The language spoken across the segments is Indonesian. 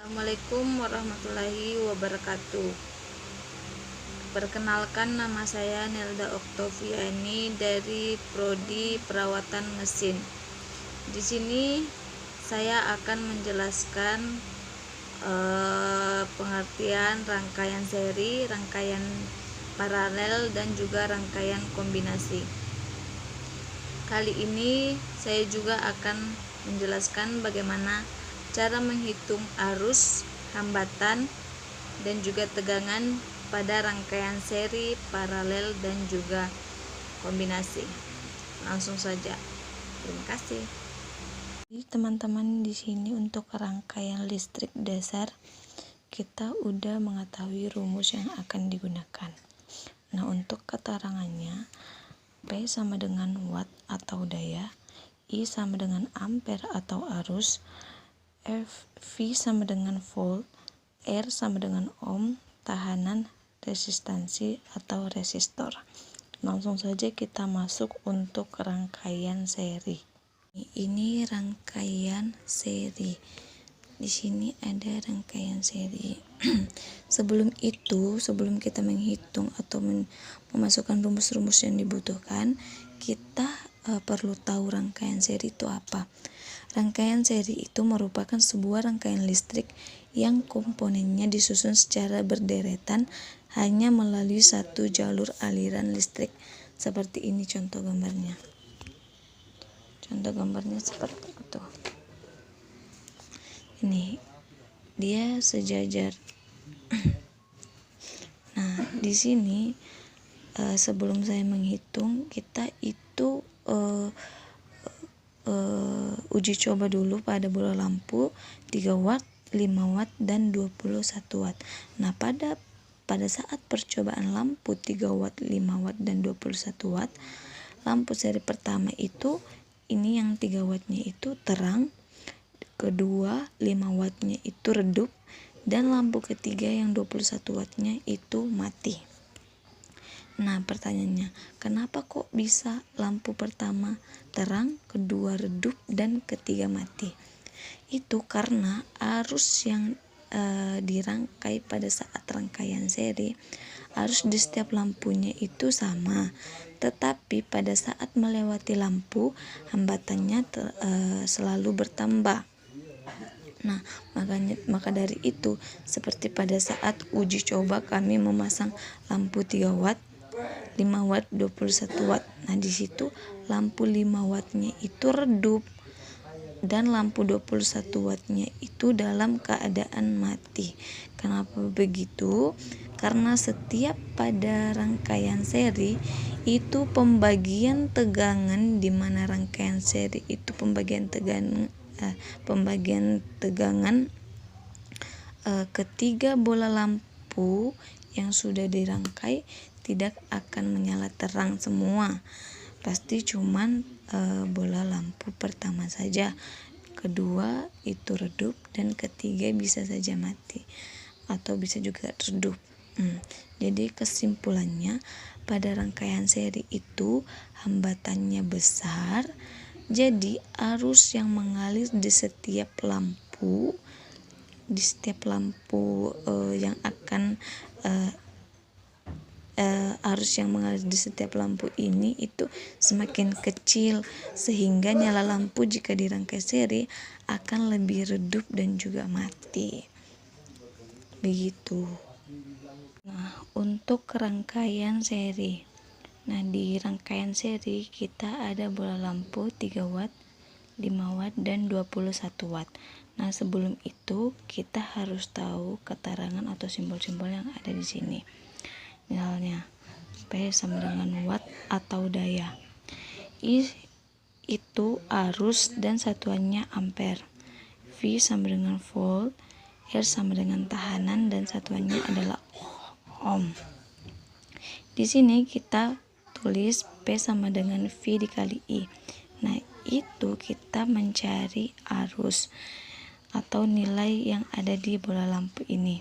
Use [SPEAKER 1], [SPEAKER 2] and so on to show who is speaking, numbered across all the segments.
[SPEAKER 1] Assalamualaikum warahmatullahi wabarakatuh. Perkenalkan, nama saya Nelda Oktoviani dari Prodi Perawatan Mesin. Di sini saya akan menjelaskan pengertian rangkaian seri, rangkaian paralel, dan juga rangkaian kombinasi. Kali ini saya juga akan menjelaskan bagaimana cara menghitung arus, hambatan, dan juga tegangan pada rangkaian seri, paralel, dan juga kombinasi. Langsung saja. Terima kasih.
[SPEAKER 2] Teman-teman, di sini untuk rangkaian listrik dasar kita udah mengetahui rumus yang akan digunakan. Nah, untuk keterangannya, P sama dengan watt atau daya, I sama dengan ampere atau arus, V sama dengan volt, R sama dengan ohm, tahanan, resistansi atau resistor. Langsung saja kita masuk untuk rangkaian seri. Ini rangkaian seri. Di sini ada rangkaian seri. Sebelum kita menghitung atau memasukkan rumus-rumus yang dibutuhkan, kita perlu tahu rangkaian seri itu apa. Rangkaian seri itu merupakan sebuah rangkaian listrik yang komponennya disusun secara berderetan hanya melalui satu jalur aliran listrik. Seperti ini contoh gambarnya. Contoh gambarnya seperti itu. Ini dia sejajar. Nah, di sini sebelum saya menghitung, kita itu uji coba dulu pada bola lampu 3 watt, 5 watt, dan 21 watt. Nah, pada saat percobaan lampu 3 watt, 5 watt, dan 21 watt, lampu seri pertama itu, ini yang 3 wattnya itu terang, kedua 5 wattnya itu redup, dan lampu ketiga yang 21 wattnya itu mati. Nah, pertanyaannya, kenapa kok bisa lampu pertama terang, kedua redup, dan ketiga mati? Itu karena arus yang dirangkai pada saat rangkaian seri, arus di setiap lampunya itu sama, tetapi pada saat melewati lampu, hambatannya selalu bertambah. Nah, maka dari itu, seperti pada saat uji coba kami memasang lampu 3 watt, 5 watt, 21 watt. Nah, di situ lampu 5 wattnya itu redup dan lampu 21 wattnya itu dalam keadaan mati. Kenapa begitu? Karena setiap pada rangkaian seri itu pembagian tegangan, di mana rangkaian seri itu pembagian tegangan ketiga bola lampu yang sudah dirangkai tidak akan menyala terang semua, pasti cuman bola lampu pertama saja, kedua itu redup, dan ketiga bisa saja mati atau bisa juga redup. Jadi kesimpulannya, pada rangkaian seri itu hambatannya besar, jadi arus yang mengalir di setiap lampu yang akan arus yang mengalir di setiap lampu ini itu semakin kecil, sehingga nyala lampu jika dirangkai seri akan lebih redup dan juga mati. Begitu. Nah, untuk rangkaian seri. Nah, di rangkaian seri kita ada bola lampu 3 watt, 5 watt, dan 21 watt. Nah, sebelum itu kita harus tahu keterangan atau simbol-simbol yang ada di sini. Misalnya, P sama dengan watt atau daya. I itu arus dan satuannya ampere. V sama dengan volt, R sama dengan tahanan, dan satuannya adalah ohm. Di sini kita tulis P sama dengan V dikali I. Nah, itu kita mencari arus atau nilai yang ada di bola lampu ini.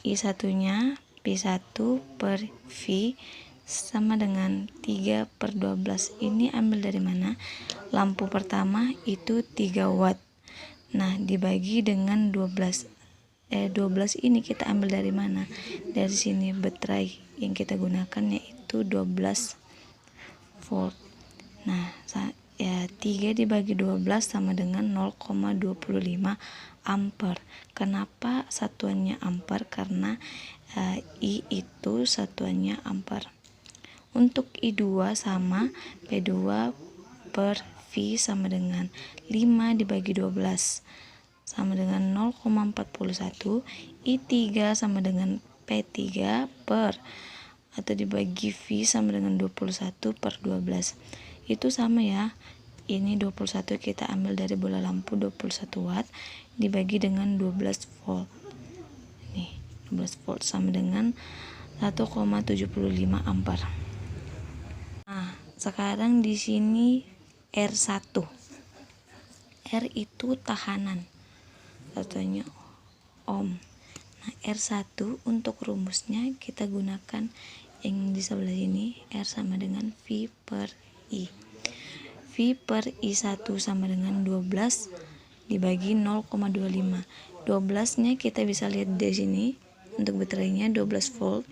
[SPEAKER 2] I satunya P1 per V sama dengan 3/12. Ini ambil dari mana? Lampu pertama itu 3 watt. Nah, dibagi dengan 12 ini kita ambil dari mana? Dari sini baterai yang kita gunakan yaitu 12 volt. Nah, 3 dibagi 12 sama dengan 0,25 ampere. Kenapa satuannya ampere? Karena I itu satuannya ampere. Untuk I2 sama P2 per V sama dengan 5 dibagi 12 sama dengan 0,41. I3 sama dengan P3 per atau dibagi V sama dengan 21 per 12. Itu sama ya. Ini 21 kita ambil dari bola lampu 21 watt dibagi dengan 12 volt. Nih, 12 volt sama dengan 1,75 ampere. Nah, sekarang di sini R1. R itu tahanan. Satunya ohm. Nah, R1 untuk rumusnya kita gunakan yang di sebelah ini, R sama dengan V per I. V per I1 sama dengan 12 dibagi 0,25. 12-nya kita bisa lihat di sini untuk baterainya 12 volt.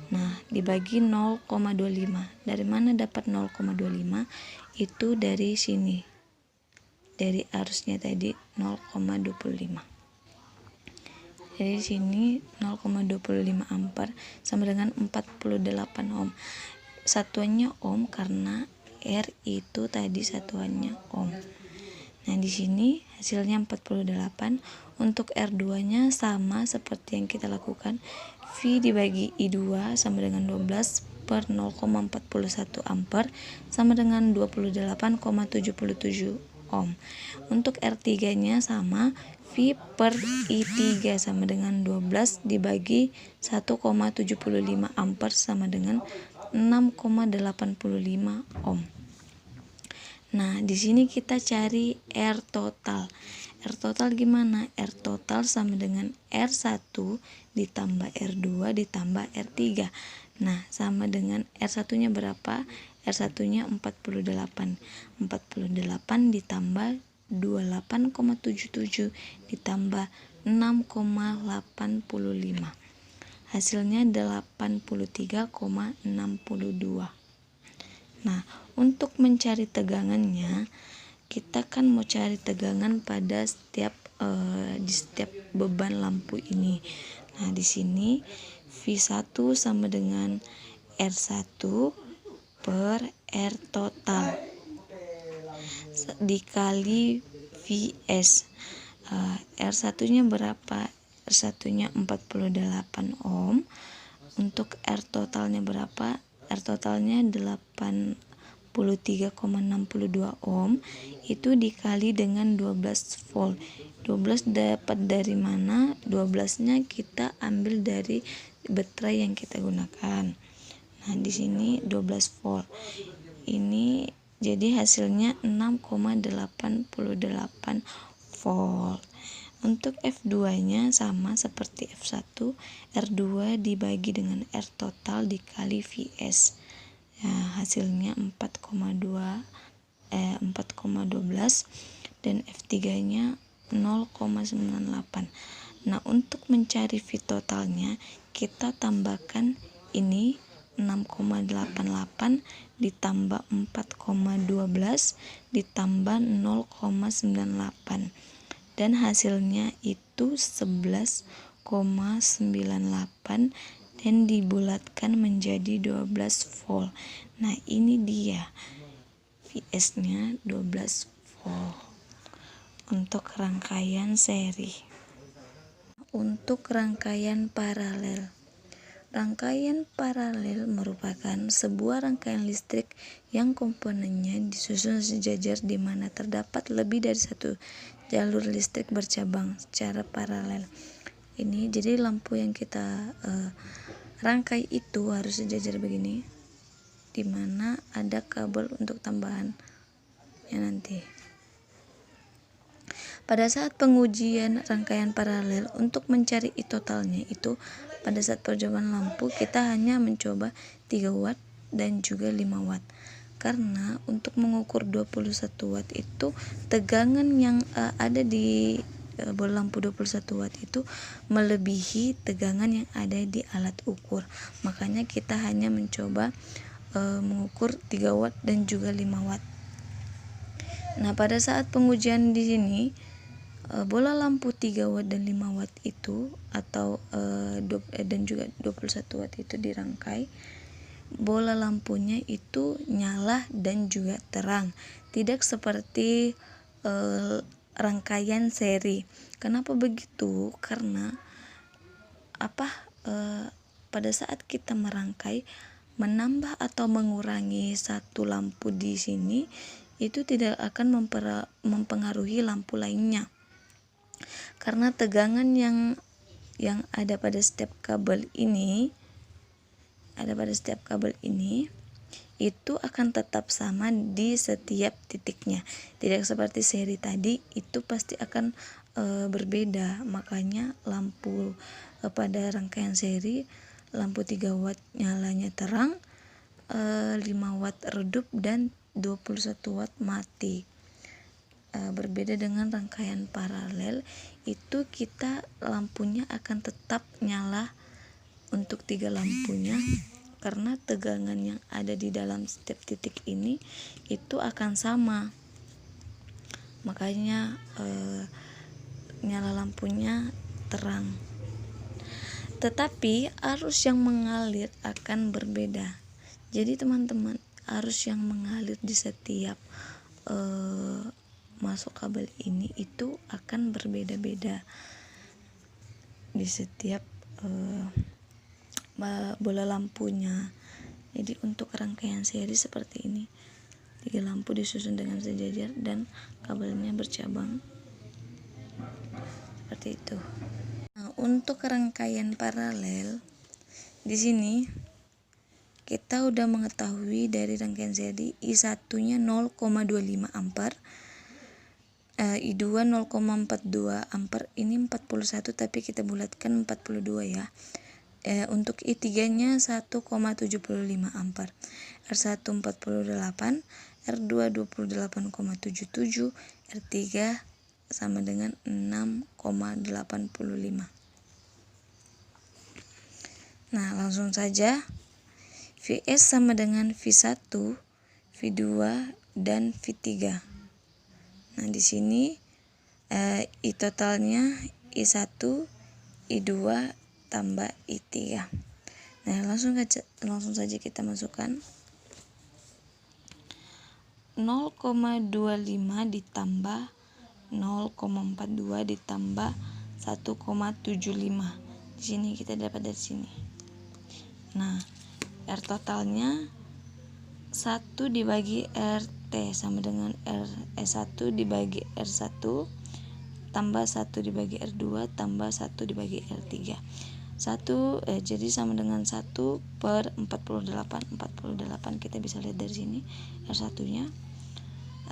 [SPEAKER 2] Nah, dibagi 0,25. Dari mana dapat 0,25? Itu dari sini. Dari arusnya tadi 0,25. Jadi di sini 0,25 ampere sama dengan 48 ohm. Satuannya ohm karena R itu tadi satuannya ohm. Nah, di sini hasilnya 48. Untuk R2-nya sama seperti yang kita lakukan. V dibagi I2 sama dengan 12 per 0,41 ampere sama dengan 28,77 ohm. Untuk R3-nya sama, V per I3 sama dengan 12 dibagi 1,75 ampere sama dengan 6,85 ohm. Nah, di sini kita cari R total. R total gimana? R total sama dengan R1 ditambah R2 ditambah R3. Nah, sama dengan R1-nya berapa? R1-nya 48. 48 ditambah 28,77 ditambah 6,85. Hasilnya 83,62. Nah, untuk mencari tegangannya, kita kan mau cari tegangan pada di setiap beban lampu ini. Nah, di sini V1 sama dengan R1 per R total dikali Vs. R1-nya berapa? R1-nya 48 ohm. Untuk R totalnya berapa? R totalnya 83,62 ohm. Itu dikali dengan 12 volt. 12 dapat dari mana? 12-nya kita ambil dari baterai yang kita gunakan. Nah, di sini 12 volt. Ini jadi hasilnya 6,88 volt. Untuk F2-nya sama seperti F1, R2 dibagi dengan R total dikali Vs. Ya, hasilnya 4,12 dan F3-nya 0,98. Nah, untuk mencari V totalnya kita tambahkan ini 6,88 ditambah 4,12 ditambah 0,98 dan hasilnya itu 11,98 dan dibulatkan menjadi 12 volt. Nah, ini dia Vs-nya 12 volt untuk rangkaian seri. Untuk rangkaian paralel, rangkaian paralel merupakan sebuah rangkaian listrik yang komponennya disusun sejajar di mana terdapat lebih dari satu jalur listrik bercabang secara paralel. Ini jadi lampu yang kita rangkai itu harus sejajar begini, di mana ada kabel untuk tambahannya nanti. Pada saat pengujian rangkaian paralel untuk mencari I totalnya itu pada saat percobaan lampu kita hanya mencoba 3 watt dan juga 5 watt. Karena untuk mengukur 21 watt itu tegangan yang ada di bola lampu 21 watt itu melebihi tegangan yang ada di alat ukur. Makanya kita hanya mencoba mengukur 3 watt dan juga 5 watt. Nah, pada saat pengujian di sini bola lampu 3 watt dan 5 watt itu atau dan juga 21 watt itu dirangkai, bola lampunya itu nyala dan juga terang, tidak seperti rangkaian seri. Kenapa begitu? Karena pada saat kita merangkai, menambah atau mengurangi satu lampu di sini itu tidak akan mempengaruhi lampu lainnya, karena tegangan yang ada pada setiap kabel ini itu akan tetap sama di setiap titiknya, tidak seperti seri tadi itu pasti akan berbeda. Makanya lampu pada rangkaian seri, lampu 3 watt nyalanya terang, 5 watt redup, dan 21 watt mati. Berbeda dengan rangkaian paralel, itu kita lampunya akan tetap nyala untuk 3 lampunya, karena tegangan yang ada di dalam setiap titik ini itu akan sama. Makanya nyala lampunya terang. Tetapi arus yang mengalir akan berbeda. Jadi teman-teman, arus yang mengalir di setiap masuk kabel ini itu akan berbeda-beda di setiap bola lampunya. Jadi untuk rangkaian seri seperti ini, 3 lampu disusun dengan sejajar dan kabelnya bercabang seperti itu. Nah, untuk rangkaian paralel di sini kita udah mengetahui dari rangkaian seri I1-nya 0,25 ampere, I2 0,42 ampere, ini 41 tapi kita bulatkan 42 ya. Untuk I3-nya 1,75 ampere, R1 48, R2 28,77, R3 sama dengan 6,85. Nah, langsung saja Vs sama dengan V1, V2 dan V3. Nah, di sini I totalnya I1, I2 tambah I3. Nah, langsung saja kita masukkan 0,25 ditambah 0,42 ditambah 1,75. Di sini kita dapat dari sini. Nah, R totalnya 1 dibagi RT sama dengan R1 dibagi R1 tambah 1 dibagi R2 tambah 1 dibagi R3. Jadi sama dengan 1 per 48. 48 kita bisa lihat dari sini R1 nya,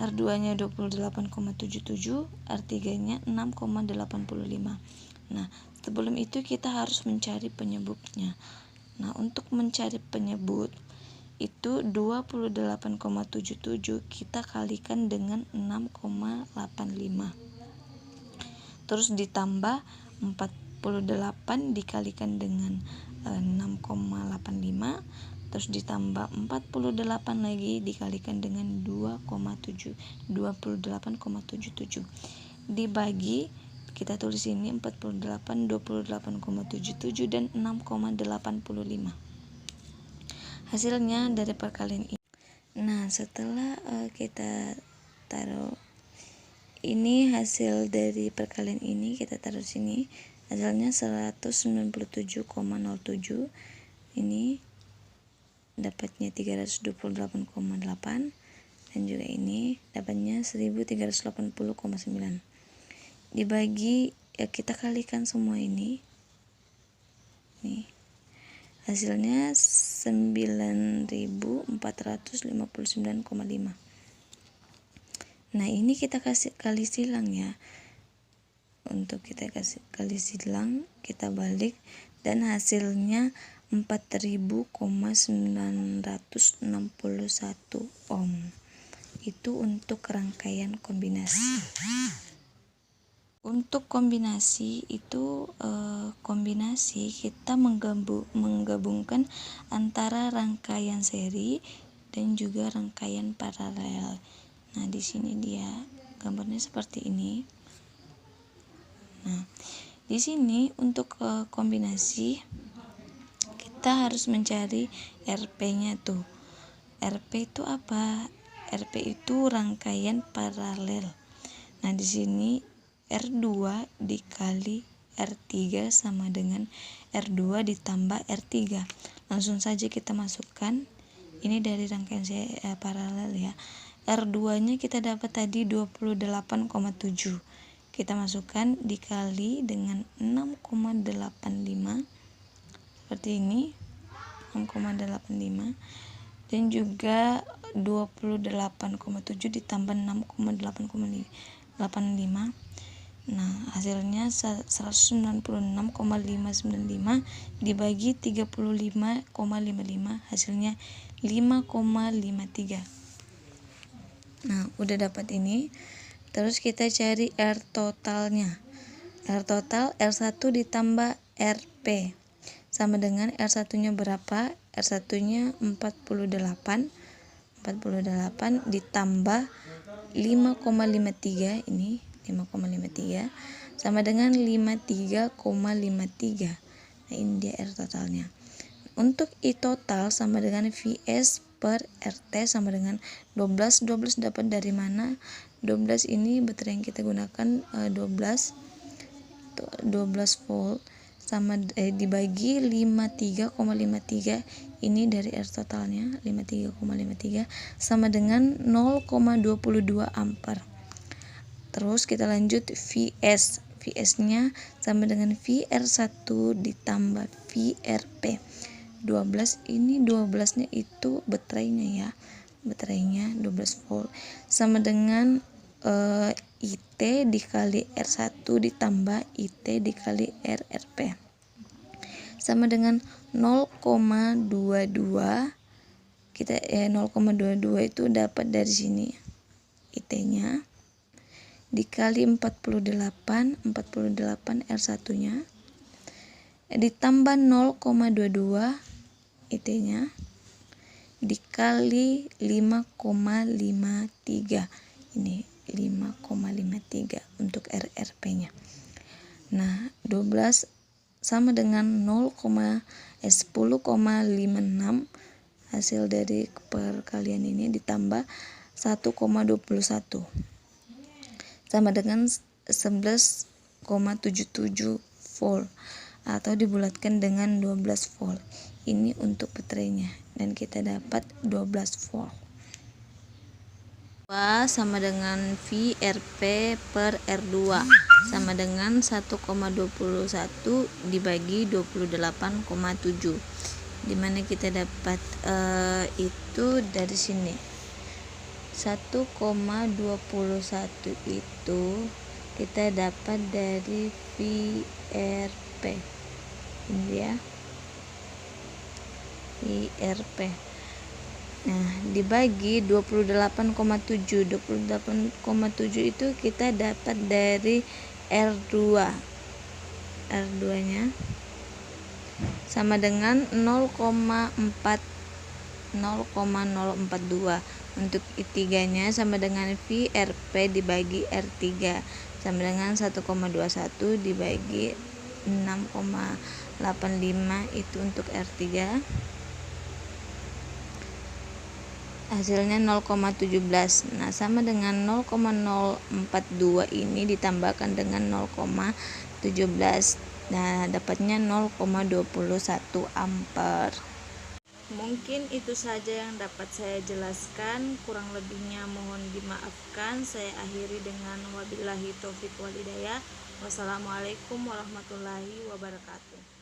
[SPEAKER 2] R2 nya 28,77, R3 nya 6,85. Nah, sebelum itu kita harus mencari penyebutnya. Nah, untuk mencari penyebut itu 28,77 kita kalikan dengan 6,85, terus ditambah 48 dikalikan dengan 6,85, terus ditambah 48 lagi dikalikan dengan 28,77 dibagi, kita tulis ini 48, 28,77 dan 6,85. Hasilnya dari perkalian ini. Nah, setelah kita taruh ini hasil dari perkalian ini, kita taruh sini, hasilnya 197,07. Ini dapatnya 328,8 dan juga ini dapatnya 1380,9. Dibagi kita kalikan semua ini. Nih. Hasilnya 9459,5. Nah, ini kita kali silang ya. Untuk kita kali silang, kita balik dan hasilnya 4000,961 ohm. Itu untuk rangkaian kombinasi. Untuk kombinasi itu kombinasi kita menggabungkan antara rangkaian seri dan juga rangkaian paralel. Nah, di sini dia gambarnya seperti ini. Nah, di sini untuk kombinasi kita harus mencari RP-nya tuh. RP itu apa? RP itu rangkaian paralel. Nah, di sini R2 dikali R3 sama dengan R2 ditambah R3. Langsung saja kita masukkan. Ini dari rangkaian paralel ya. R2 nya kita dapat tadi 28,7. Kita masukkan dikali dengan 6,85 seperti ini, 6,85, dan juga 28,7 ditambah 6,85. Nah, hasilnya 196,595 dibagi 35,55, hasilnya 5,53. Nah, udah dapat ini. Terus kita cari R totalnya. R total R1 ditambah RP sama dengan R1-nya berapa? R1-nya 48 ditambah 5,53, ini 5,53 sama dengan 53,53. Nah, ini dia R totalnya. Untuk I total sama dengan Vs per RT sama dengan 12. 12 dapat dari mana? 12 ini baterai yang kita gunakan 12 volt sama dibagi 53,53, ini dari R totalnya 53,53 sama dengan 0,22 ampere. Terus kita lanjut Vs. Vs-nya sama dengan VR1 ditambah VRP. 12, ini 12-nya itu baterainya ya. Baterainya 12 volt sama dengan IT dikali R1 ditambah IT dikali RRP sama dengan 0,22. Kita 0,22 itu dapat dari sini IT-nya dikali 48 R1-nya ditambah 0,22 IT-nya dikali 5,53, ini 5,53 untuk RRP-nya. Nah, 12 sama dengan 10,56 hasil dari perkalian ini ditambah 1,21 sama dengan 11,77 volt atau dibulatkan dengan 12 volt. Ini untuk baterainya dan kita dapat 12 volt. Sama dengan VRP per R2 sama dengan 1,21 dibagi 28,7, dimana kita dapat itu dari sini 1,21 itu kita dapat dari VRP, ini ya VRP. Nah, dibagi 28,7 itu kita dapat dari R2 nya sama dengan 0,042. Untuk I3 nya sama dengan VRP dibagi R3 sama dengan 1,21 dibagi 6,85, itu untuk R3 hasilnya 0,17. Nah, sama dengan 0,042 ini ditambahkan dengan 0,17. Nah, dapatnya 0,21 ampere. Mungkin itu saja yang dapat saya jelaskan, kurang lebihnya mohon dimaafkan. Saya akhiri dengan wabillahi taufik wal hidayah. Wassalamualaikum warahmatullahi wabarakatuh.